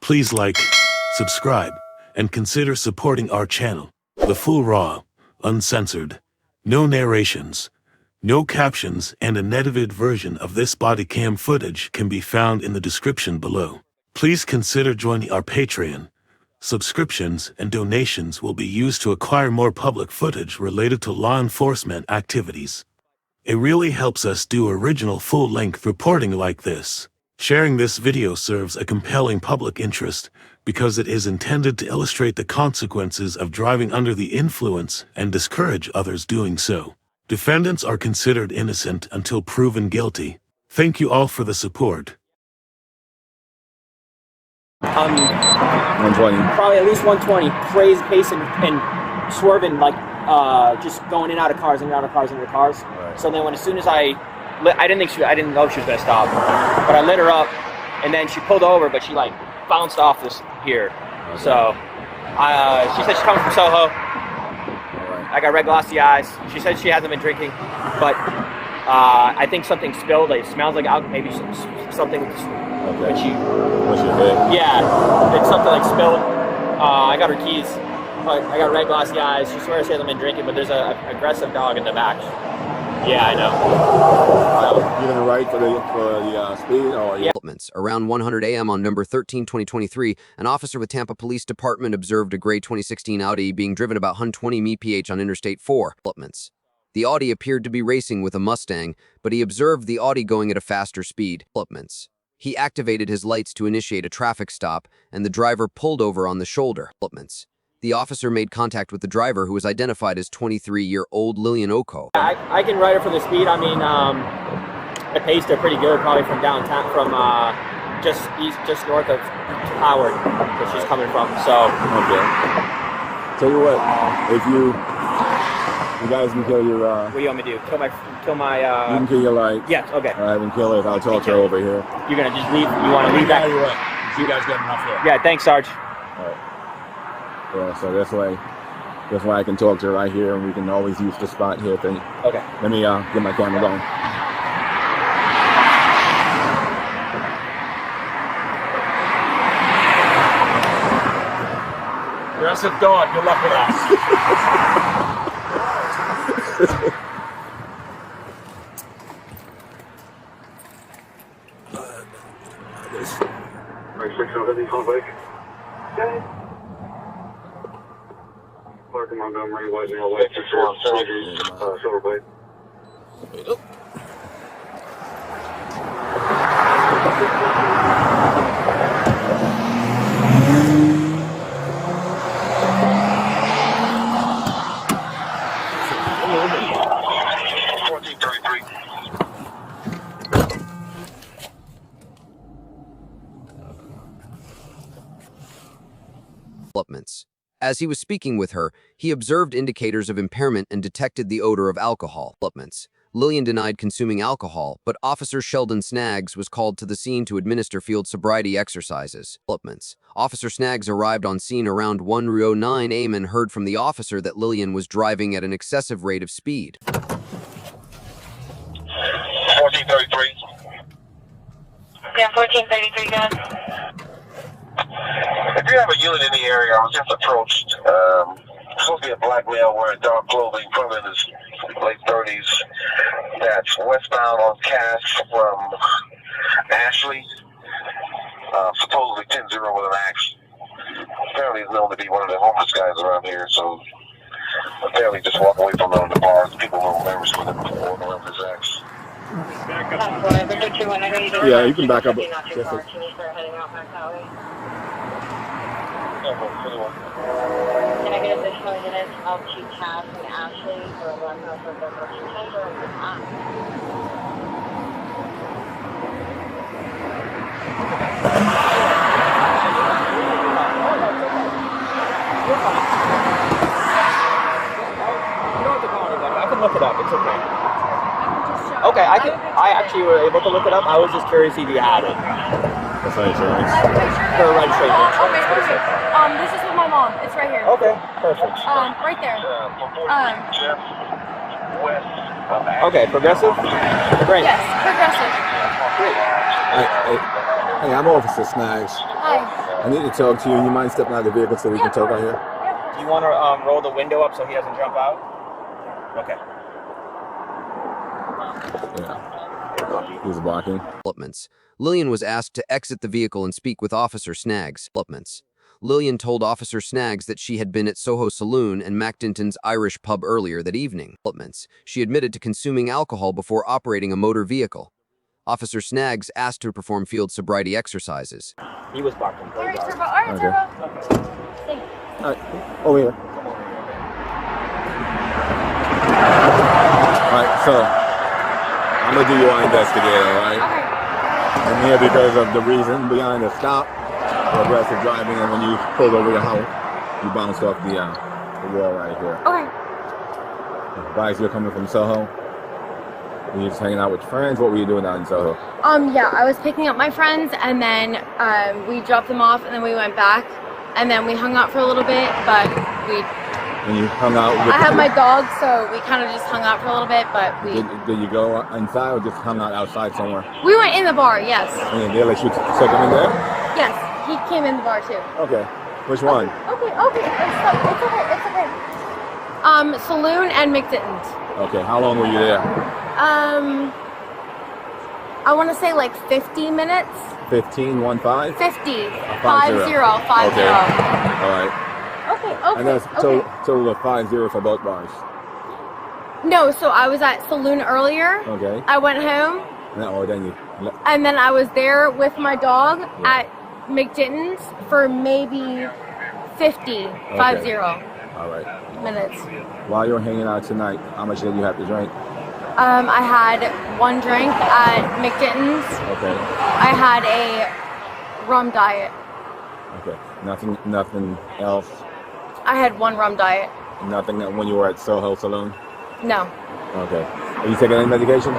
Please like, subscribe, and consider supporting our channel. The full raw, uncensored, no narrations, no captions, and an edited version of this body cam footage can be found in the description below. Please consider joining our Patreon. Subscriptions and donations will be used to acquire more public footage related to law enforcement activities. It really helps us do original full-length reporting like this. Sharing this video serves a compelling public interest because it is intended to illustrate the consequences of driving under the influence and discourage others doing so. Defendants are considered innocent until proven guilty. Thank you all for the support. 120. Probably at least 120. Crazy pace and swerving, like just going in and out of cars, in and out of cars, into cars. Right. So then as soon as I didn't know she was gonna stop, but I lit her up, and then she pulled over, but she like bounced off this here. Okay. So she said she's coming from Soho. Right. I got red glossy eyes. She said she hasn't been drinking, but I think something spilled. Like, it smells like alcohol, maybe something. Okay. What's your head? Yeah, it's something like spilled. I got her keys, but I got red glossy eyes. She swears she hasn't been drinking, but there's an aggressive dog in the back. Yeah, I know. You're gonna write for the speed, or yeah. Around 100 a.m. on November 13, 2023, an officer with Tampa Police Department observed a gray 2016 Audi being driven about 120 mph on Interstate 4. The Audi appeared to be racing with a Mustang, but he observed the Audi going at a faster speed. He activated his lights to initiate a traffic stop, and the driver pulled over on the shoulder. The officer made contact with the driver, who was identified as 23-year-old Lillian Ochoa. I can write her for the speed. I mean, I paced her pretty good, probably from downtown, from just north of Howard, where she's coming from. So. Okay. Tell you what, if you guys can kill your. What do you want me to do? Kill my. You can kill your lights. Yes. Okay. All right, we can kill it. I'll talk to her over here. You're gonna just leave. You want to leave that? You guys got enough here. Yeah. Thanks, Sarge. All right. Yeah. So that's why I can talk to her right here, and we can always use the spot here. Thing. Okay. Let me get my camera going. Aggressive dog. Good luck with us. 670 bike. Park in Montgomery, West Norway, 6 Silver Blade. As he was speaking with her, he observed indicators of impairment and detected the odor of alcohol. Lillian denied consuming alcohol, but Officer Sheldon Snaggs was called to the scene to administer field sobriety exercises. Officer Snaggs arrived on scene around 1:09 a.m. and heard from the officer that Lillian was driving at an excessive rate of speed. 1433. Yeah, 1433, guys. If you have a unit in the area, I was just approached. Supposed to be a black male wearing dark clothing, probably in his late 30s. That's westbound on Cass from Ashley. Supposedly 10-0 with an axe. Apparently he's known to be one of the homeless guys around here, so apparently just walk away from the bars. People were members with him before around his axe. Yeah, you can back up. Can you start heading out back that way? Can I get additional units of Chief Cass and Ashley for one of the first chamber of the time? I can look it up. It's okay. Okay, I actually were able to look it up. I was just curious if you had it. That's not insurance. For registration. Okay, perfect. This is with my mom. It's right here. Okay, perfect. Right there. Okay, progressive? Great. Yes, progressive. Hey, I'm Officer Snaggs. Hi. I need to talk to you. You mind stepping out of the vehicle so we can talk right here? Do you want to roll the window up so he doesn't jump out? Okay. Yeah. He's barking. Developments. Lillian was asked to exit the vehicle and speak with Officer Snaggs. Developments. Lillian told Officer Snaggs that she had been at Soho Saloon and Macdinton's Irish pub earlier that evening. Developments. She admitted to consuming alcohol before operating a motor vehicle. Officer Snaggs asked to perform field sobriety exercises. He was barking. All right, Turbo. All right, Okay. Turbo. Thanks. All right. Over here. All right, so I'm gonna do your investigator, all right? Okay. I'm here because of the reason behind the stop, aggressive driving, and when you pulled over the house, you bounced off the wall right here. Okay. Advise you're coming from Soho. Were you just hanging out with friends? What were you doing out in Soho? Yeah, I was picking up my friends, and then we dropped them off, and then we went back, and then we hung out for a little bit, but we. When you hung out with I have my dog, so we kind of just hung out for a little bit, but we. Did you go inside or just hung out outside somewhere? We went in the bar, yes. And they let you take him in there? Yes, he came in the bar too. Okay. Which one? Okay. It's okay. Saloon and McDitton's. Okay. How long were you there? I want to say like 50 minutes. 15, 1-5? 50. 5-0. 50. Okay. All right. Okay. And that's total of 5-0 for both bars. No, so I was at Saloon earlier. Okay. I went home. No, then you. And then I was there with my dog at McDitton's for maybe 50 All right. minutes. While you were hanging out tonight, how much did you have to drink? I had one drink at McDitton's. Okay. I had a rum diet. Okay. Nothing else? I had one rum diet. Nothing when you were at Soho Saloon? No. Okay. Are you taking any medication?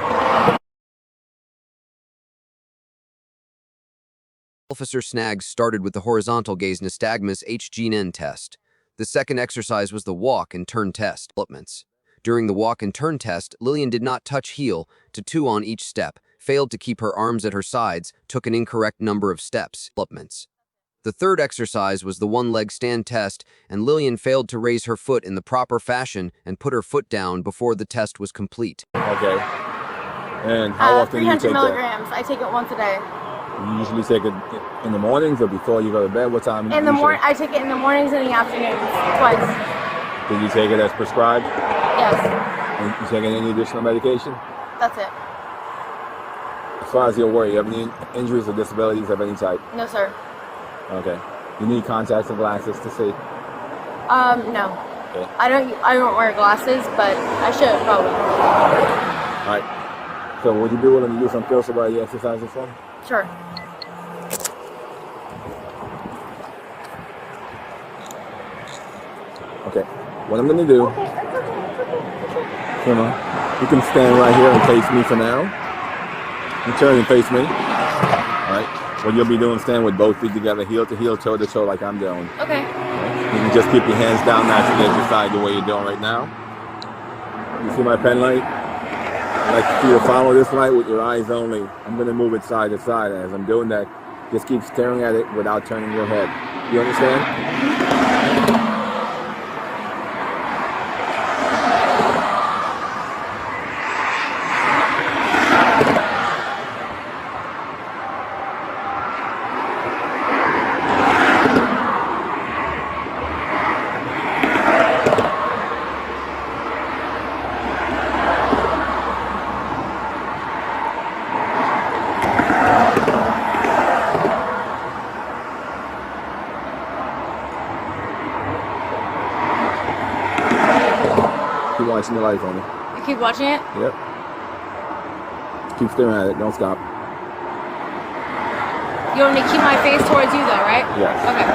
Officer Snaggs started with the horizontal gaze nystagmus HGN test. The second exercise was the walk and turn test. Developments. During the walk and turn test, Lillian did not touch heel to 2 on each step, failed to keep her arms at her sides, took an incorrect number of steps. Developments. The third exercise was the one-leg stand test, and Lillian failed to raise her foot in the proper fashion and put her foot down before the test was complete. Okay. And how often do you take 300 that? milligrams. I take it once a day. You usually take it in the mornings or before you go to bed? What time? In the morning, I take it in the mornings and the afternoons, twice. Did you take it as prescribed? Yes, And you taking any additional medication? that's it. As far as you're worried, you have any injuries or disabilities of any type? No, sir. Okay. You need contacts and glasses to see? No. Okay. I don't wear glasses, but I should probably. All right. So would you be willing to do some field sobriety exercises for me? Sure. Okay. What I'm gonna do, Emma, you can stand right here and face me for now. You turn and face me. All right. What you'll be doing, stand with both feet together, heel to heel, toe to toe, like I'm doing. Okay. You can just keep your hands down naturally at your side the way you're doing right now. You see my pen light? I'd like you to follow this light with your eyes only. I'm gonna move it side to side, and as I'm doing that, just keep staring at it without turning your head. You understand? Keep watching the light on me. You keep watching it? Yep. Keep staring at it. Don't stop. You want me to keep my face towards you, though, right? Yes. Okay.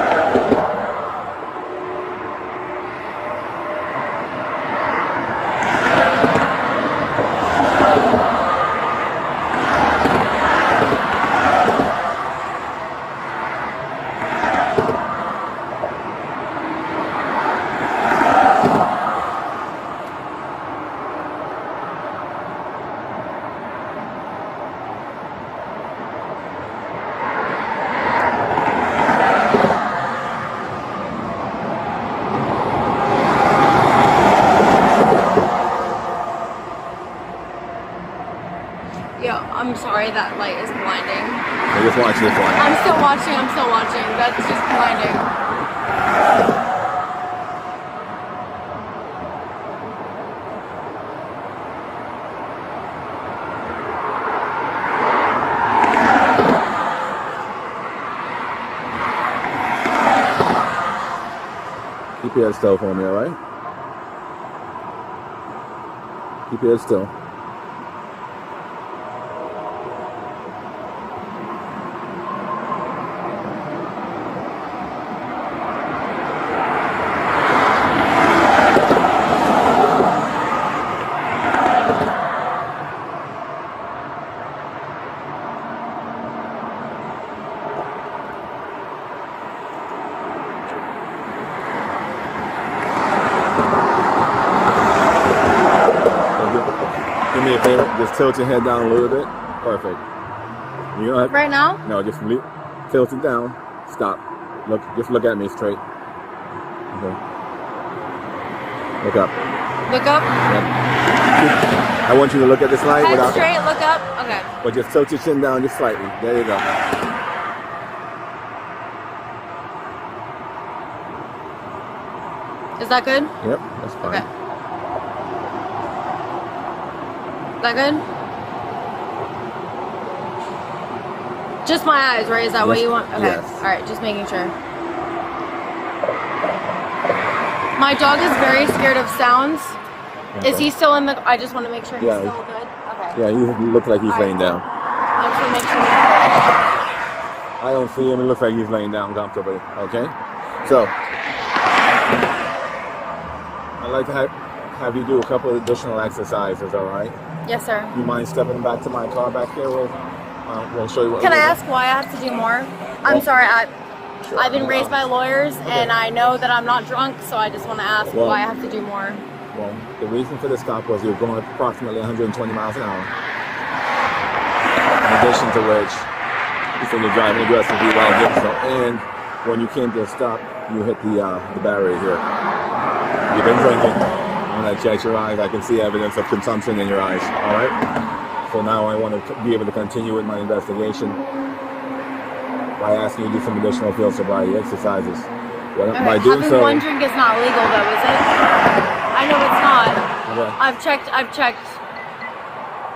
just watch this one. I'm still watching. I'm still watching. That's just blinding. Keep your head still for me, all right? Keep your head still. Do me a favor, just tilt your head down a little bit. Perfect. You don't have, Right now? no, just tilt it down. Stop. Look, just look at me straight. Okay. Look up. Look up. I want you to look at this light Head without. straight. Look up. Okay. But just tilt your chin down just slightly. There you go. Is that good? Yep, that's fine. Okay. Is that good? Just my eyes, right? Is that what Yes. you want? Okay. Yes. All right. Just making sure. My dog is very scared of sounds. Is he still in the? I just want to make sure he's Yeah. still good. Okay. Yeah, he looks like he's All right. laying down. I just want to make sure. I don't see him. It looks like he's laying down comfortably. Okay? So, I'd like to have you do a couple of additional exercises, all right? Yes, sir. You mind stepping back to my car back here? We'll show you what Can I we're doing. ask why I have to do more? I'm sorry. I've been raised by lawyers, and I know that I'm not drunk, so I just want to ask Well- why I have to do more. Well, the reason for the stop was you were going approximately 120 miles an hour. In addition to which, you said you're driving aggressively while doing so. And when you came to a stop, you hit the barrier here. You've been drinking. When I checked your eyes, I can see evidence of consumption in your eyes. All right? So now I want to be able to continue with my investigation by asking you to do some additional field sobriety exercises. Well, Okay. by doing Having so, one drink is not legal, though, is it? I know it's not. Okay. I've checked.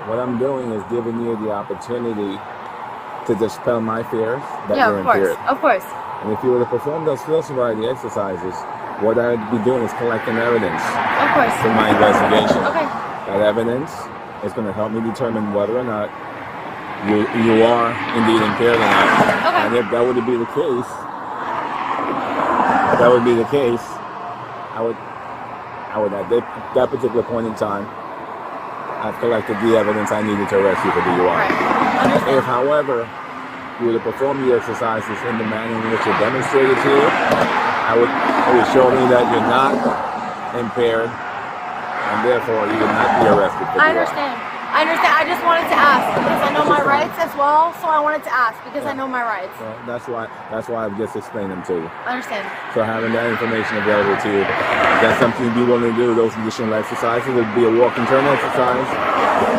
What I'm doing is giving you the opportunity to dispel my fears that Yeah, you're of course. impaired. Of course. And if you were to perform those field sobriety exercises, what I'd be doing is collecting evidence Of course. for my investigation. Okay. That evidence is going to help me determine whether or not you are indeed impaired or not. Okay. And if that would be the case, I would at that particular point in time, I've collected the evidence I needed to arrest you for DUI. Right. Understand. If, however, you were to perform the exercises in the manner in which you demonstrated to you, it would show me that you're not impaired, and therefore you would not be arrested for DUI. I understand. I just wanted to ask because I know my rights as well, so I wanted to ask because I know my rights. Well, that's why I've just explained them to you. I understand. So having that information available to you, if that's something you'd be willing to do, those additional exercises, it would be a walk and turn exercise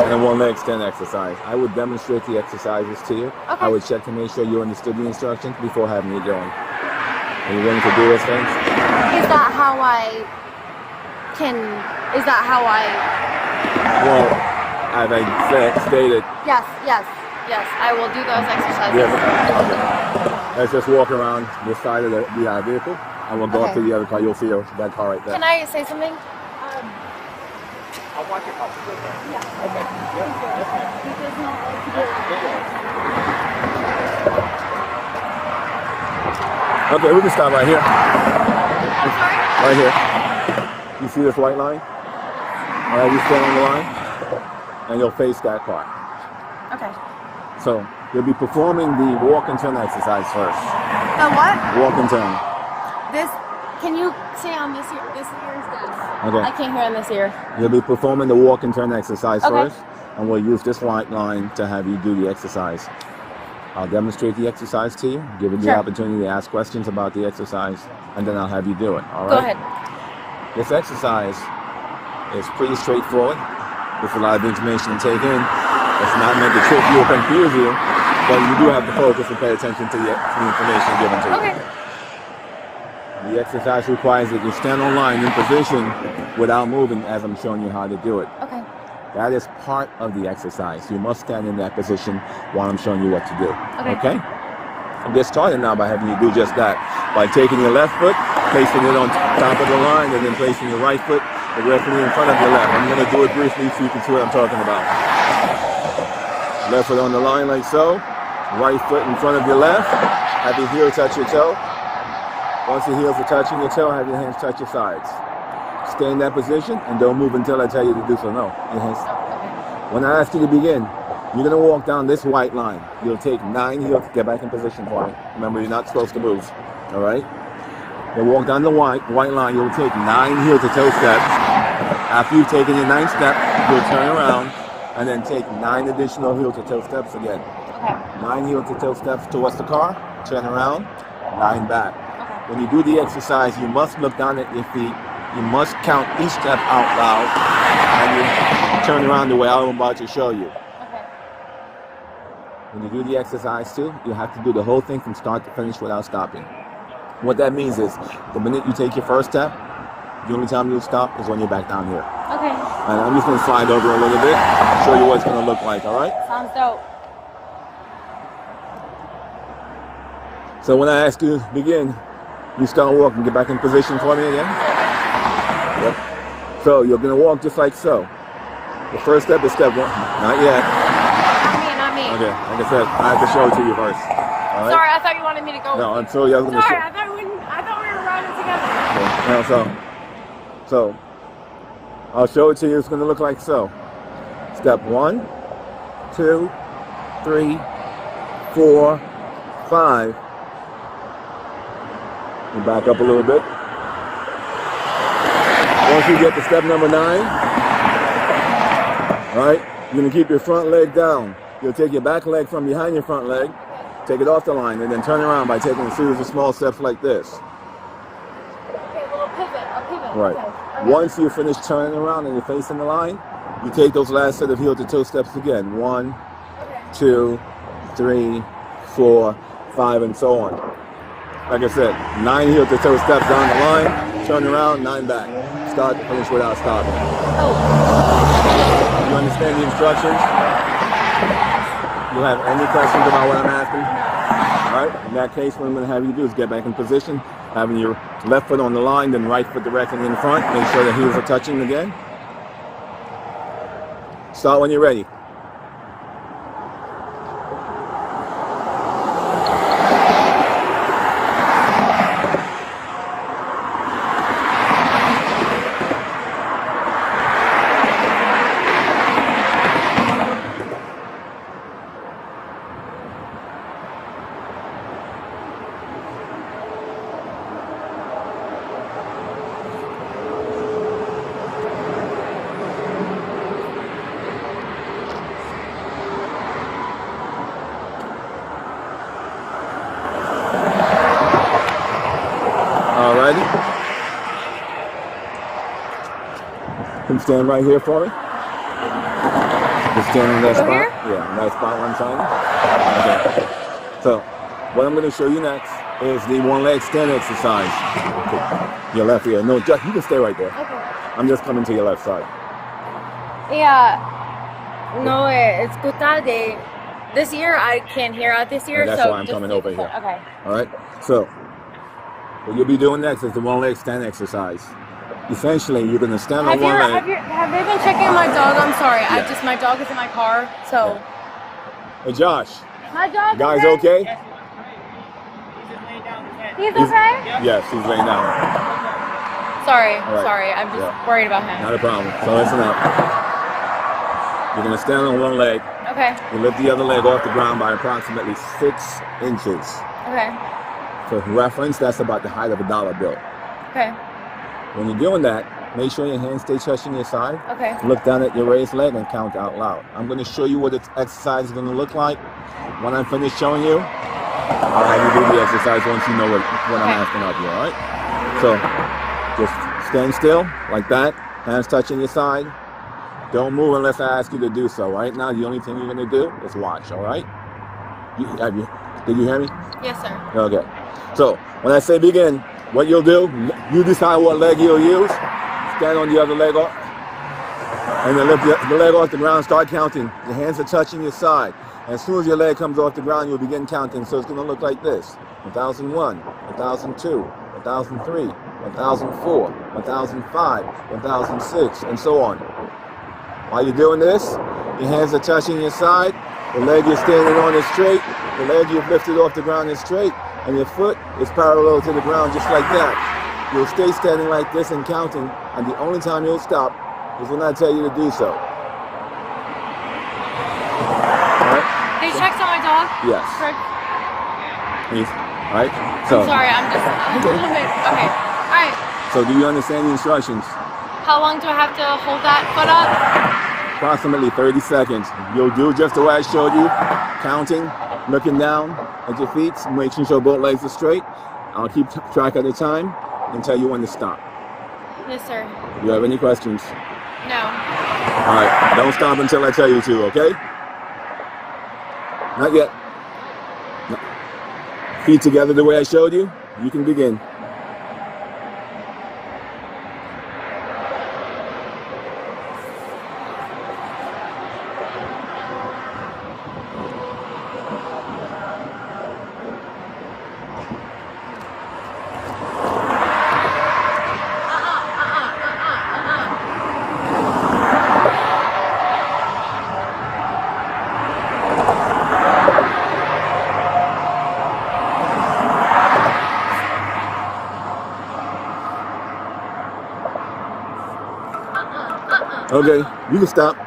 and a one leg extend exercise. I would demonstrate the exercises to you. Okay. I would check to make sure you understood the instructions before having you doing. Are you willing to do those things? Is that how I can? Is that how I? Well, as I stated, Yes. I will do those exercises. yes. Okay. Let's just walk around this side of the vehicle, and we'll go up Okay. to the other car. You'll see that car right there. Can I say something? I'll watch your car. Okay, we can stop right here. I'm sorry. Right here. You see this white line? All right, you stay on the line, and you'll face that car. Okay. So you'll be performing the walk and turn exercise first. The what? Walk and turn. This. Can you say on this ear? This ear is deaf. Okay. I can't hear on this ear. You'll be performing the walk and turn exercise Okay. first, and we'll use this white line to have you do the exercise. I'll demonstrate the exercise to you, give you the Sure. opportunity to ask questions about the exercise, and then I'll have you do it. All right? Go ahead. This exercise is pretty straightforward. There's a lot of information to take in. It's not meant to trick you or confuse you. But you do have to focus and pay attention to the information given to you. Okay. The exercise requires that you stand on line in position without moving as I'm showing you how to do it. Okay. That is part of the exercise. You must stand in that position while I'm showing you what to do. Okay. And get started now by having you do just that. By taking your left foot, placing it on top of the line, and then placing your right foot directly in front of your left. I'm going to do it briefly so you can see what I'm talking about. Left foot on the line like so. Right foot in front of your left. Have your heel touch your toe. Once your heels are touching your toe, have your hands touch your sides. Stay in that position and don't move until I tell you to do so. No. Your hands. When I ask you to begin, you're going to walk down this white line. You'll take 9 heels. Get back in position for me. Remember, you're not supposed to move. All right? You'll walk down the white line. You'll take 9 heel to toe steps. After you've taken your 9th step, you'll turn around and then take 9 additional heel to toe steps again. Okay. 9 heel to toe steps towards the car. Turn around. 9 back. When you do the exercise, you must look down at your feet. You must count each step out loud, and you turn around the way I'm about to show you. Okay. When you do the exercise too, you have to do the whole thing from start to finish without stopping. What that means is, the minute you take your first step, the only time you'll stop is when you're back down here. Okay. And I'm just going to slide over a little bit, show you what it's going to look like, all right? Sounds dope. So when I ask you to begin, you start walking, get back in position for me again. Yep. So you're going to walk just like so. The first step is step 1. Not yet. Not me. Okay, like I said, I have to show it to you first. All right? Sorry, I thought you wanted me to go. No, I'm sorry. I was going to Sorry, show. I thought we were riding together. Okay. So I'll show it to you. It's going to look like so. Step 1, 2, 3, 4, 5. You back up a little bit. Once you get to step number 9, right, you're going to keep your front leg down. You'll take your back leg from behind your front leg, take it off the line, and then turn around by taking a series of small steps like this. Okay, a little pivot, a pivot. Right. Okay. Once you finish turning around and you're facing the line, you take those last set of heel to toe steps again. 1, 2, 3, 4, 5, and so on. Like I said, 9 heel to toe steps down the line, turn around, 9 back. Start to finish without stopping. You understand the instructions? You have any questions about what I'm asking? All right. In that case, what I'm going to have you do is get back in position, having your left foot on the line, then right foot directly in front. Make sure the heels are touching again. Start when you're ready. Can you stand right here for me? Just stand in that spot. Here? Yeah, in that spot one time. Okay. So, what I'm going to show you next is the one leg stand exercise. Okay. Your left ear. No, just, you can stay right there. Okay. I'm just coming to your left side. Yeah. No, escuta de. This ear, I can't hear out this ear, And that's so why I'm just coming over here. Okay. All right. So, what you'll be doing next is the one leg stand exercise. Essentially, you're going to stand on one leg. Have they been checking my dog? I'm sorry. Yeah. My dog is in my car, so. Hey, Josh. My dog. Guys, okay? He's okay? Yes, he's laying down. Sorry, right. sorry. I'm just worried about him. Not a problem. So listen up. You're going to stand on one leg. Okay. You lift the other leg off the ground by approximately 6 inches. Okay. For reference, that's about the height of a dollar bill. Okay. When you're doing that, make sure your hands stay touching your side. Okay. Look down at your raised leg and count out loud. I'm going to show you what this exercise is going to look like. When I'm finished showing you, I'll have you do the exercise once you know what I'm asking of you, all right? So just stand still like that, hands touching your side. Don't move unless I ask you to do so. Right now, the only thing you're going to do is watch, all right? Did you hear me? Yes, sir. Okay. So when I say begin, what you'll do, you decide what leg you'll use. Stand on the other leg off, and then lift the leg off the ground. Start counting. Your hands are touching your side. As soon as your leg comes off the ground, you'll begin counting. So it's going to look like this: 1001, 1002, 1003, 1004, 1005, 1006, and so on. While you're doing this, your hands are touching your side. The leg you're standing on is straight. The leg you've lifted off the ground is straight. And your foot is parallel to the ground, just like that. You'll stay standing like this and counting. And the only time you'll stop is when I tell you to do so. They checked on my dog? Yes. Please. All right. So. I'm sorry, I'm just a little bit. Okay. All right. So do you understand the instructions? How long do I have to hold that foot up? Approximately 30 seconds. You'll do just the way I showed you, counting, looking down at your feet, making sure both legs are straight. I'll keep track of the time and tell you when to stop. Yes, sir. Do you have any questions? No. All right. Don't stop until I tell you to, okay? Not yet. No. Feet together the way I showed you. You can begin. Okay, you can stop.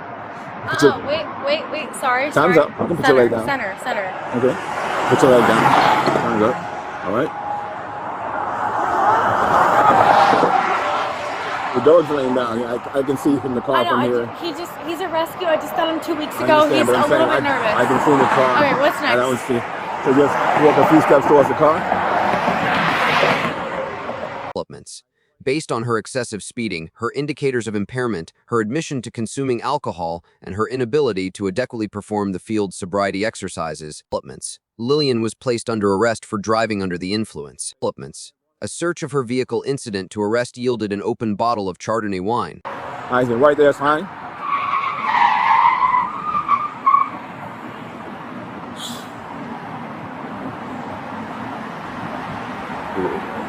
Wait, sorry. Time's up. You can put your leg down. Center. Okay. Put your leg down. Time's up. All right. The dog's laying down. I can see from the car from here. He's a rescue. I just got him 2 weeks ago. He's a little bit nervous. I can see the car. Okay, what's next? I don't see. So just walk a few steps towards the car. Developments. Based on her excessive speeding, her indicators of impairment, her admission to consuming alcohol, and her inability to adequately perform the field sobriety exercises, Lillian was placed under arrest for driving under the influence. A search of her vehicle incident to arrest yielded an open bottle of Chardonnay wine. Isaac, right there's fine.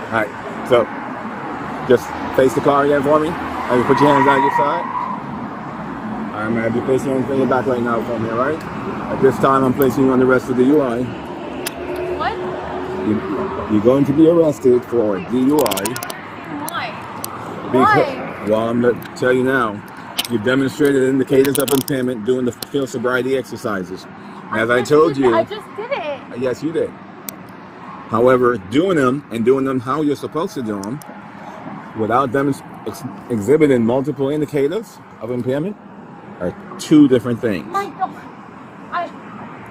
All right, so just face the car again for me. And you put your hands on your side. I'm going to be placing you on your back right now for me, all right? At this time, I'm placing you on the rest of the DUI. What? You're going to be arrested for DUI. Why? Well, I'm going to tell you now. You've demonstrated indicators of impairment doing the field sobriety exercises. As I told you. I just did it. Yes, you did. However, doing them how you're supposed to do them, without exhibiting multiple indicators of impairment, are two different things. My God.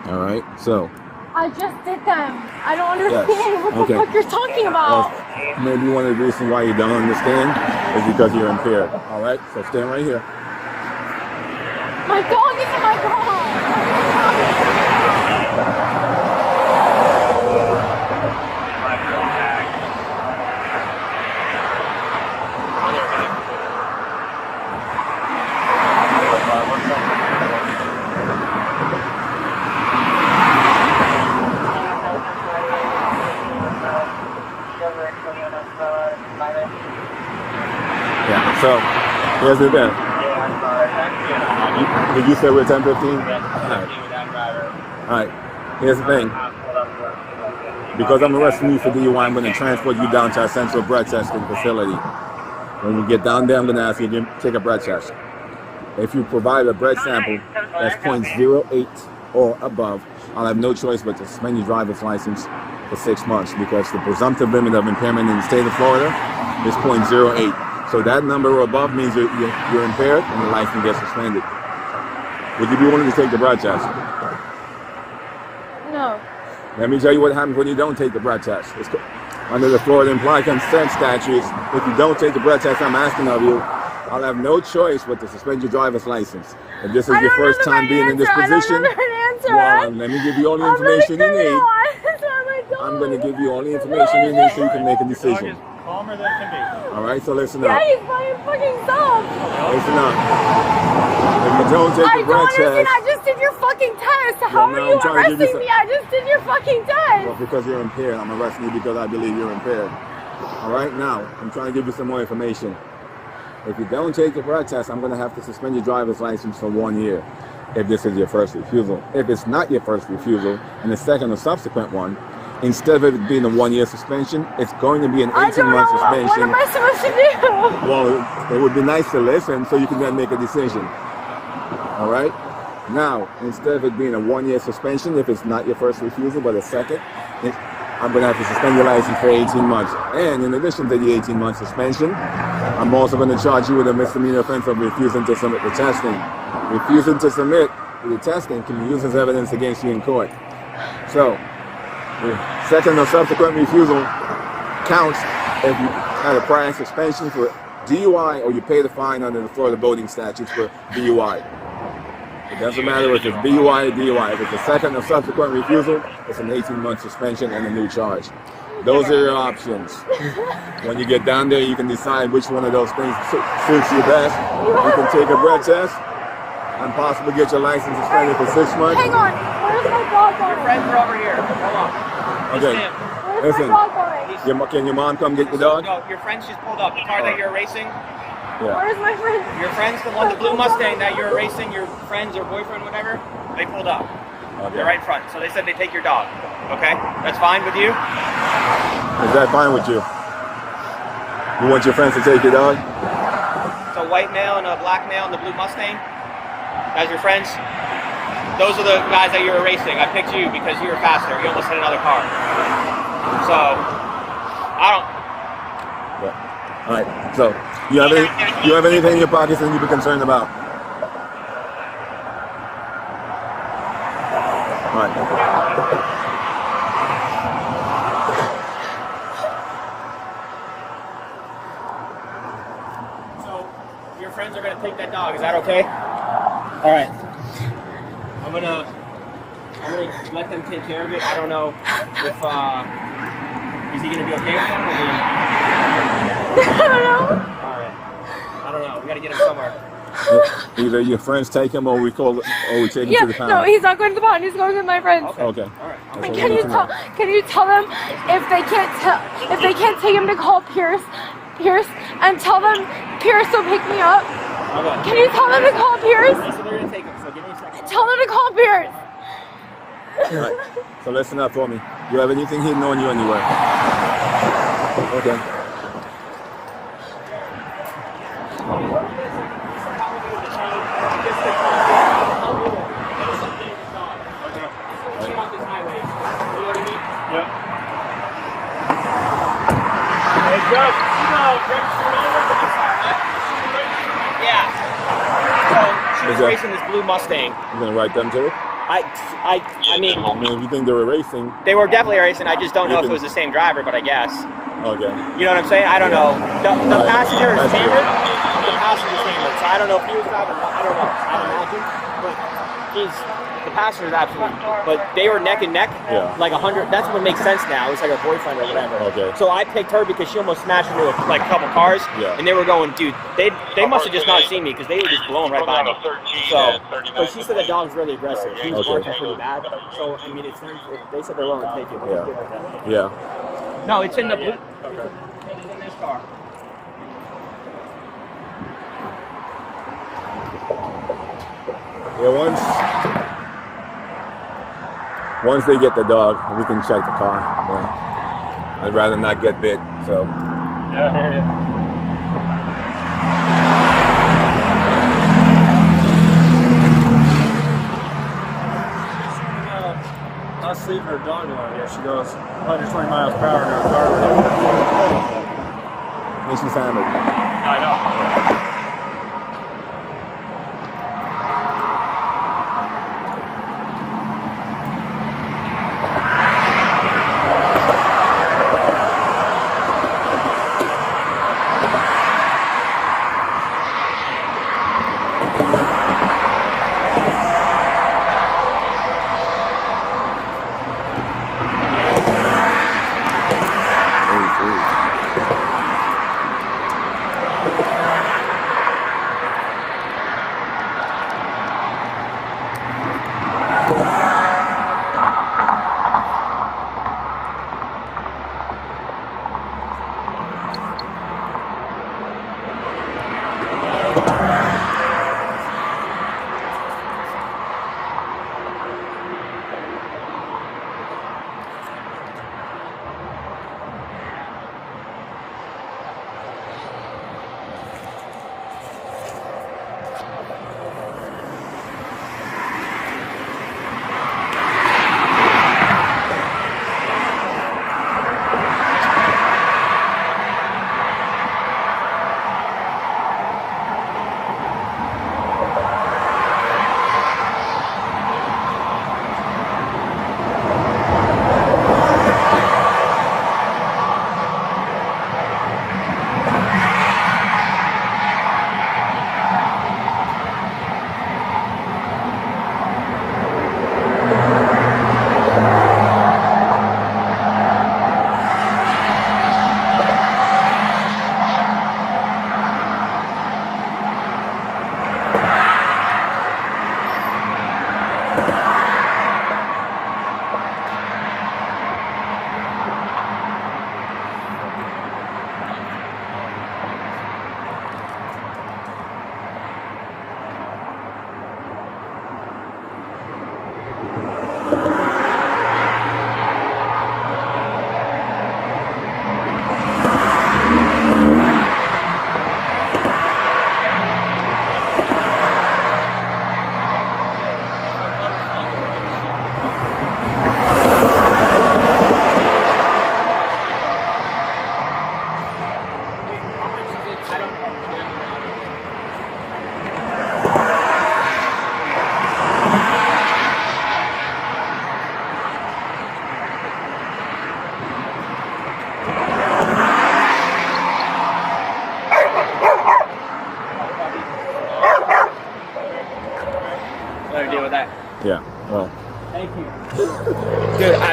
All right, so. I just did them. I don't understand what the fuck you're talking about. Well, maybe one of the reasons why you don't understand is because you're impaired. All right, so stand right here. My dog is in my car. Yeah, so here's the thing. Did you say we're 10:15? All right, here's the thing. Because I'm arresting you for DUI, I'm going to transport you down to our central breath testing facility. When we get down there, I'm going to ask you to take a breath test. If you provide a breath sample that's 0.08 or above, I'll have no choice but to suspend your driver's license for 6 months, because the presumptive limit of impairment in the state of Florida is 0.08. So that number or above means you're impaired and your license gets suspended. Would you be willing to take the breath test? No. Let me tell you what happens when you don't take the breath test. Under the Florida implied consent statutes, if you don't take the breath test I'm asking of you, I'll have no choice but to suspend your driver's license. If this is your first time being in this position, sir. Well, let me give you all the information you need. I'm going to give you all the information you need so you can make a decision. Dog is calmer than can be. All right, so listen Yeah, up. he's fucking soft. Listen up. If you don't take I the don't breath understand. test, I just did your fucking test. How Well, are now you I'm trying to give you arresting me? I just did your fucking test. well, because you're impaired, I'm arresting you because I believe you're impaired. All right, now I'm trying to give you some more information. If you don't take the breath test, I'm going to have to suspend your driver's license for 1 year. If this is your first refusal. If it's not your first refusal and the second or subsequent one, instead of it being a 1 year suspension, it's going to be an 18-month suspension. What am I supposed to do? Well, it would be nice to listen so you can then make a decision. All right? Now, instead of it being a 1 year suspension, if it's not your first refusal but a second, I'm going to have to suspend your license for 18 months. And in addition to the 18-month suspension, I'm also going to charge you with a misdemeanor offense of refusing to submit the testing. Refusing to submit the testing can be used as evidence against you in court. So, the second or subsequent refusal counts if you had a prior suspension for DUI or you pay the fine under the Florida boating statutes for DUI. It doesn't matter if it's BUI or DUI. If it's a second or subsequent refusal, it's an 18-month suspension and a new charge. Those are your options. When you get down there, you can decide which one of those things suits you best. You can take a breath test and possibly get your license suspended for 6 months. Hang on. Where's my dog going? Your friends are over here. Hold on. Okay. Where's Listen. my dog going? Can your mom come get the dog? No, your friends just pulled up. The car that you're racing. Yeah. Where's my friend? Your friends, the one, the blue Mustang that you're racing, your friends or boyfriend, whatever, they pulled up. Okay. They're right in front. So they said they take your dog. Okay? That's fine with you? Is that fine with you? You want your friends to take your dog? It's a white male and a black male and the blue Mustang. Guys, your friends? Those are the guys that you were racing. I picked you because you were faster. You almost hit another car. So, I don't... Yeah. All right. So, you have anything in your pockets that you be concerned about? All right. So, your friends are going to take that dog. Is that okay? All right. I'm gonna let them take care of it. I don't know if is he gonna be okay with it? I don't know. All right. I don't know. We gotta get him somewhere. Either your friends take him or we take him Yeah, to the pound. no, he's not going to the pond. He's going with my friends. Okay. All right. That's And what can we you need to know. can you tell them if they can't take him to call Pierce, and tell them Pierce will pick me up? Okay. Can you tell them to call Pierce? So they're gonna take him. So give me a second. Tell them to call Pierce. All right. So listen up for me. You have anything hidden on you anywhere? Okay. Hey, Gus, Yeah. So she was Okay. racing this blue Mustang. You gonna write them to it? I mean, I mean, if you think they were racing, they were definitely racing. I just don't know if can- it was the same driver, but I guess. okay. You know what I'm saying? I don't know. The Right. passenger is That's good. hammered. The passenger's hammered. So I don't know if he was driving. I don't know. I don't imagine. But the passenger's absolutely. But they were neck and neck. Yeah. Like 100. That's what makes sense now. It's like her boyfriend or whatever. Okay. So I picked her because she almost smashed into a couple cars. Yeah. And they were going, dude. They must have just not seen me because they were just blowing right by me. So, but she said the dog's really aggressive. He was Okay. barking pretty bad. So I mean, it's they said they're willing to take it. But Yeah. no, it's in the blue. It's in this car. Yeah. Once they get the dog, we can check the car. Yeah. I'd rather not get bit. So. us leaving her dog alone here. She goes 120 miles per hour in her car. And she's hammered. I know.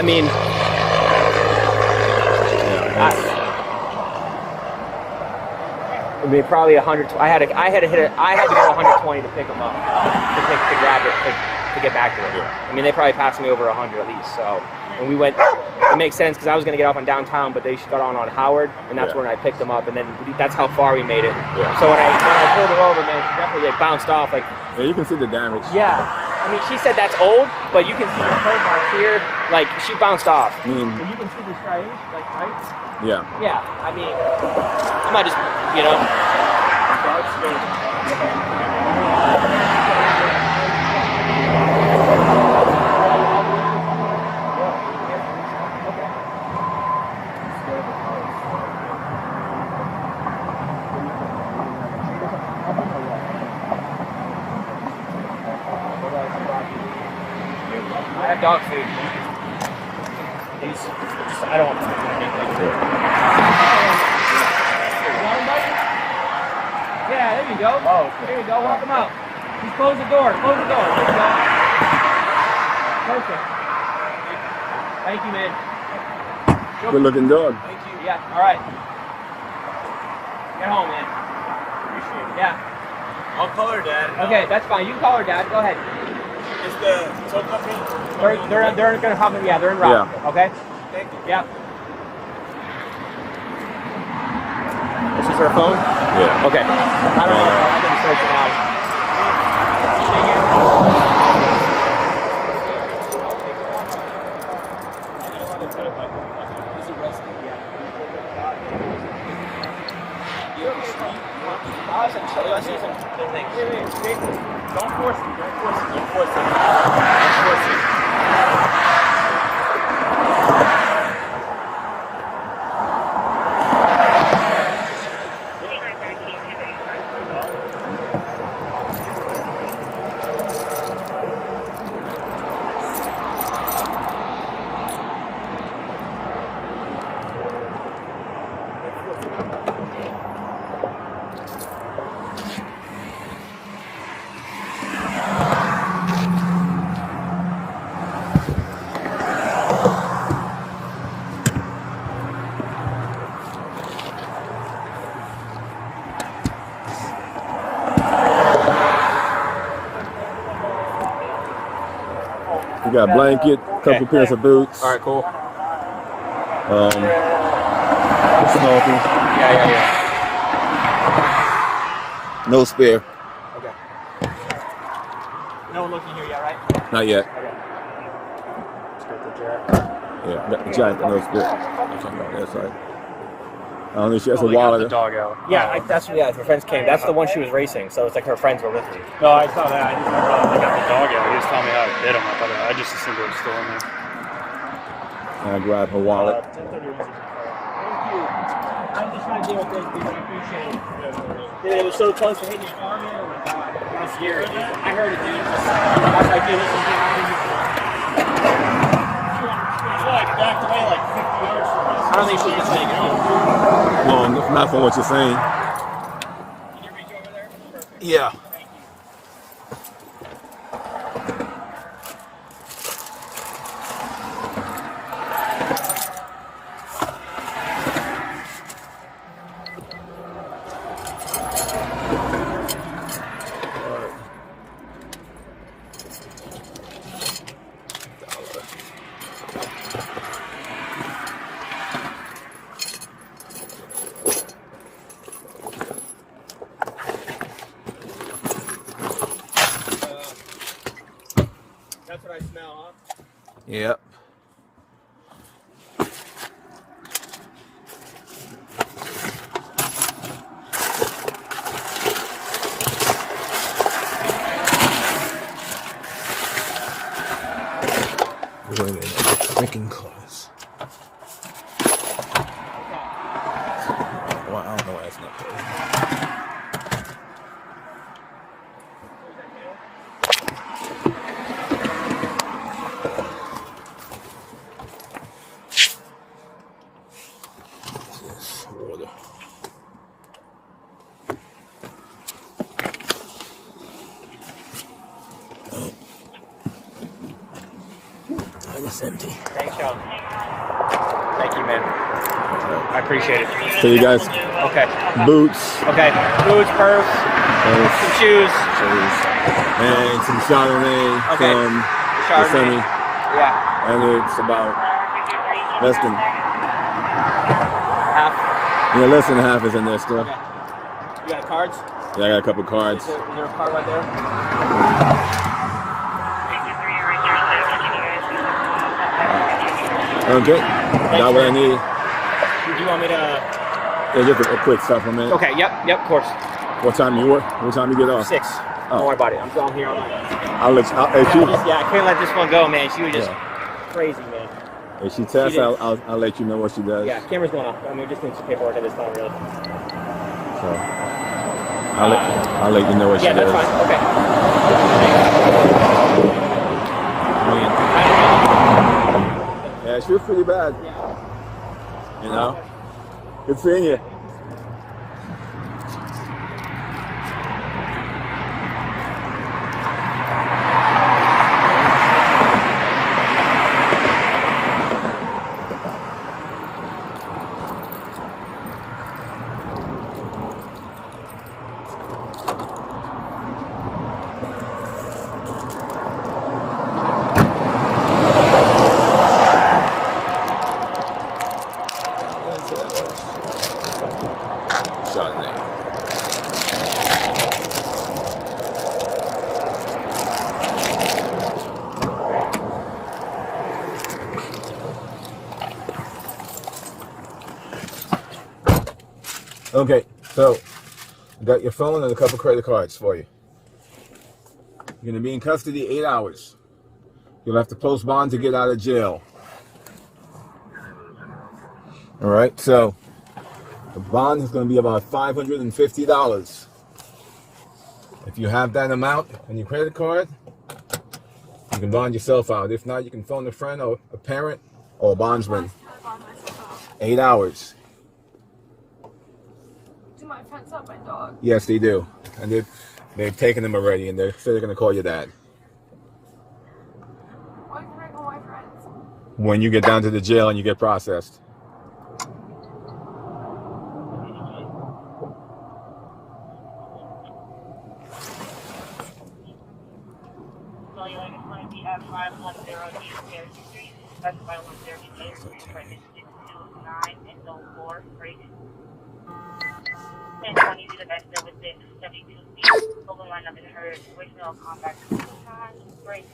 mean, probably 100. I had to go 120 to pick them up, to grab it, to get back to it. Yeah. I mean, they probably passed me over 100 at least. So, and we went. It makes sense because I was going to get off on downtown, but they got on Howard, and that's when I picked them up, and then that's how far we made it. Yeah. So when I pulled her over, man, she definitely bounced off like. Yeah, you can see the damage. Yeah. I mean, she said that's old, but you can see the curve marks here. Like, she bounced off. I mean, And you can see the striations, like, right? yeah. Yeah. I mean, I might just, you know. I have dog food. I don't want to. Yeah, there you go. Oh, okay. There you go. Walk them out. Just close the door. Close the door. There you go. Perfect. Thank you, man. Good looking dog. Thank you. Yeah. All right. Get home, man. Appreciate it. Yeah. I'll call her dad. Okay, that's fine. You can call her dad. Go ahead. Is the tow company? They're gonna help me. Yeah, they're en route. Yeah. Okay. Thank you. Yeah. This is her phone. Yeah. Okay. I don't know. I can search it out. Don't force it. Don't force it. Don't force it. Don't force it. You got a blanket, couple pairs of boots. All right, cool. Smoking. Yeah. No spare. Okay. No one looking here yet, right? Not yet. Okay. Yeah, got the jacket, no spare. That's right. I don't know if she has a wallet. The dog out. Yeah, her friends came. That's the one she was racing, so it's like her friends were with me. No, I saw that. I just remember they got the dog out. He was telling me how to bit him. I just assumed it was still in there. And I grabbed her wallet. 10:30 was easy. Thank you. I'm just trying to deal with this, dude. I appreciate it. Dude, it was so close to hitting your car, man. Oh my god. It was scary. I heard it, dude. I was like, dude, this is Backed away like 50 yards from us. I don't think she was saying it. Well, not from what you're saying. Can you reach over there? Perfect. Yeah. That's what I smell, huh? Yep. Wait a minute, freaking close. Well, I don't know why it's not close. Water. It's empty. Thanks, Sean. Thank you, man. I appreciate it. So you guys, Okay. boots, Okay. Boots, purse, some shoes. and some Chardonnay Okay. from Chardonnay. Yosemite. Yeah. And it's about less than Half. less than half is in there still. Okay. You got cards? Yeah, I got a couple cards. Is there a card right there? Okay, got what I need. Do you want me to? Yeah, just a quick supplement. Okay. Yep. Of course. What time you work? What time you get off? 6. Oh. Don't worry about it. I'm here all night. I'll let you. If Yeah, I couldn't let this one go, man. She was just crazy, man. she tests, She did. I'll let you know what she does. Yeah, camera's going off. I mean, we just need some paperwork at this time, really. So I'll let you know what she Yeah, does. that's fine. Okay. Yeah, she was pretty bad. You know? Good seeing you. Okay, so I got your phone and a couple credit cards for you. You're going to be in custody 8 hours. You'll have to post bond to get out of jail. All right, so the bond is going to be about $550. If you have that amount on your credit card, you can bond yourself out. If not, you can phone a friend or a parent or a bondsman. 8 hours. Do my friends have my dog? Yes, they do. And they've taken them already, and they say they're going to call your dad. Why can I call my friends? When you get down to the jail and you get processed. So you're going to be at 510 Interstate Street. That's 510 Interstate Street, right? It's 629 and 04, right? And when you do the best there within 72 feet, open line up and heard voicemail contact time, break.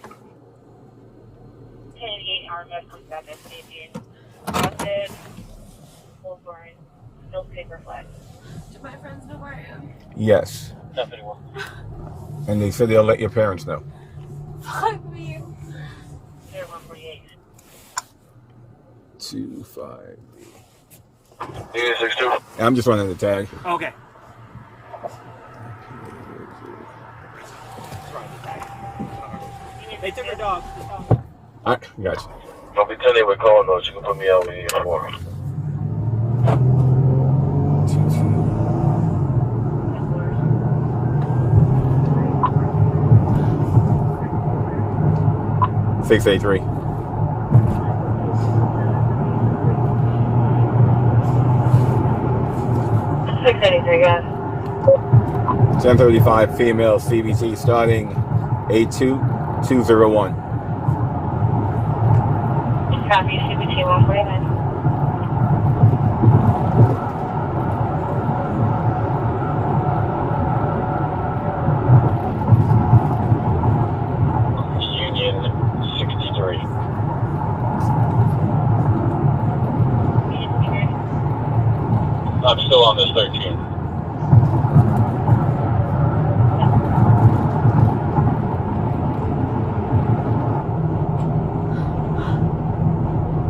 1088 hour medical status, Indian, busted, full burn, no paper flag. Do my friends know where I am? Yes. Nothing more. And they said they'll let your parents know. Fuck me. 0148. 25. Unit 62. I'm just running the tag. Okay. They took her dog. I got you. Don't be telling you we're calling though. You can put me out with you for. Six 8-3. Guys. 1035 female CBT starting 82201. Copy, CBT 149. Union 63. I'm still on this 13.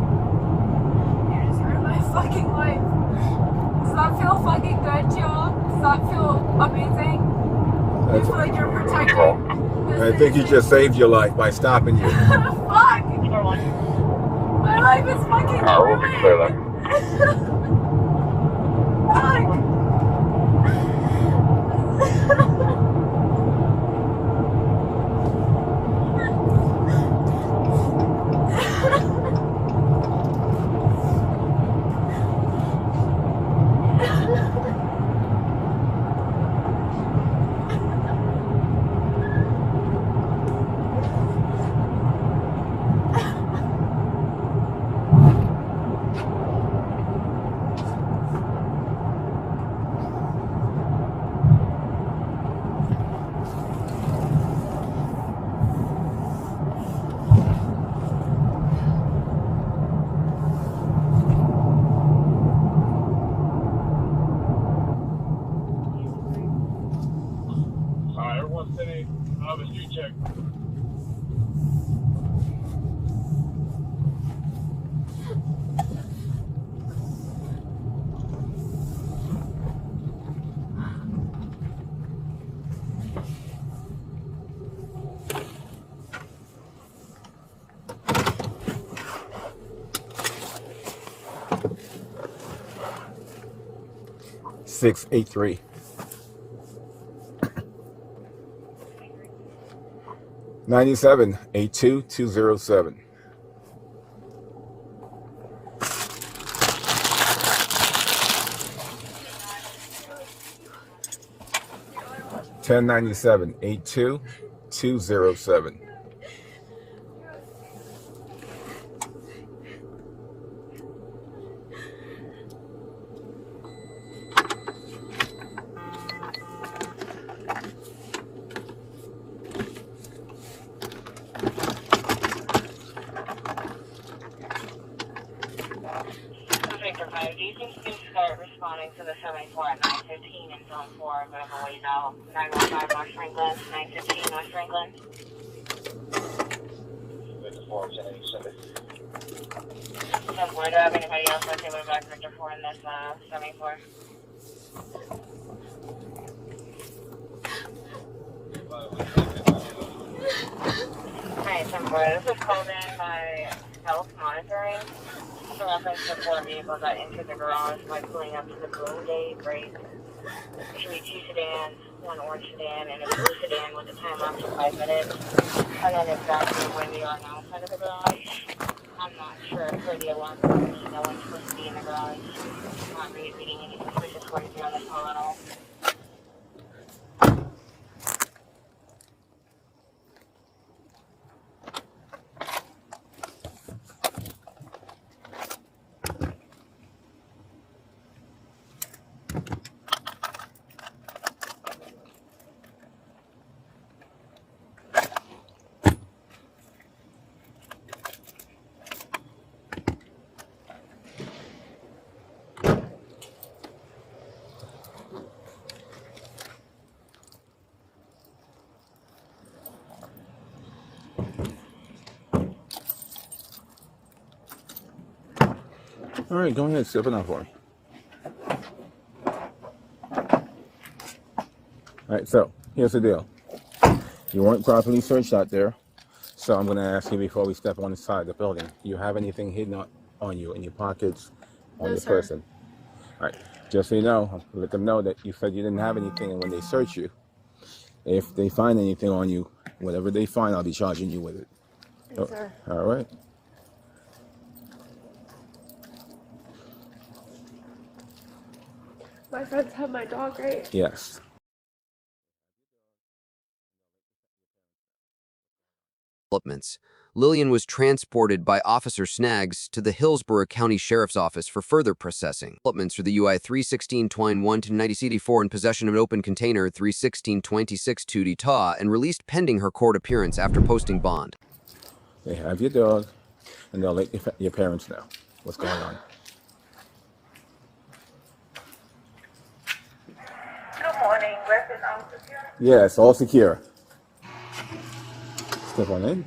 You just ruined my fucking life. Does that feel fucking good, Joe? Does that feel amazing? You feel like you're protecting. I think he just saved your life by stopping you. Fuck! My life is fucking Alright, we'll be clear then. Fuck! have a street check. Six 83. 97 82 207. Ten 97 82 207. Do you think you can start responding to the 74 at 9:15 in zone 4 of Beverly now? 915 North Franklin, 9:15 North Franklin. Victor 4, 1087. 10-4, do I have anybody else that's able to back Victor 4 in this 74? Alright, 10-4, this is called in by health monitoring. In reference to 4 vehicles that entered the garage by pulling up to the boom gate, right? There should be 2 sedans, 1 orange sedan, and a blue sedan with a time lapse of 5 minutes. And then exactly where we are now inside of the garage. I'm not sure if for the alarm company, no one's supposed to be in the garage. I'm not reading any suspicious activity on this call at all. All right, go ahead, sip it up for me. All right, so here's the deal. You weren't properly searched out there, so I'm going to ask you before we step on the side of the building. Do you have anything hidden on you, in your pockets, on your person? All right, just so you know, let them know that you said you didn't have anything, and when they search you, if they find anything on you, whatever they find, I'll be charging you with it. Yes, sir. All right. My friends have my dog, right? Yes. Developments. Lillian was transported by Officer Snaggs to the Hillsborough County Sheriff's Office for further processing. Developments for the UI 316 twine 1 to 90 CD4 in possession of an open container 316 26 2 Utah and released pending her court appearance after posting bond. They have your dog, and they'll let your parents know what's going on. Good morning, resident officer. Yes, all secure. Step on in.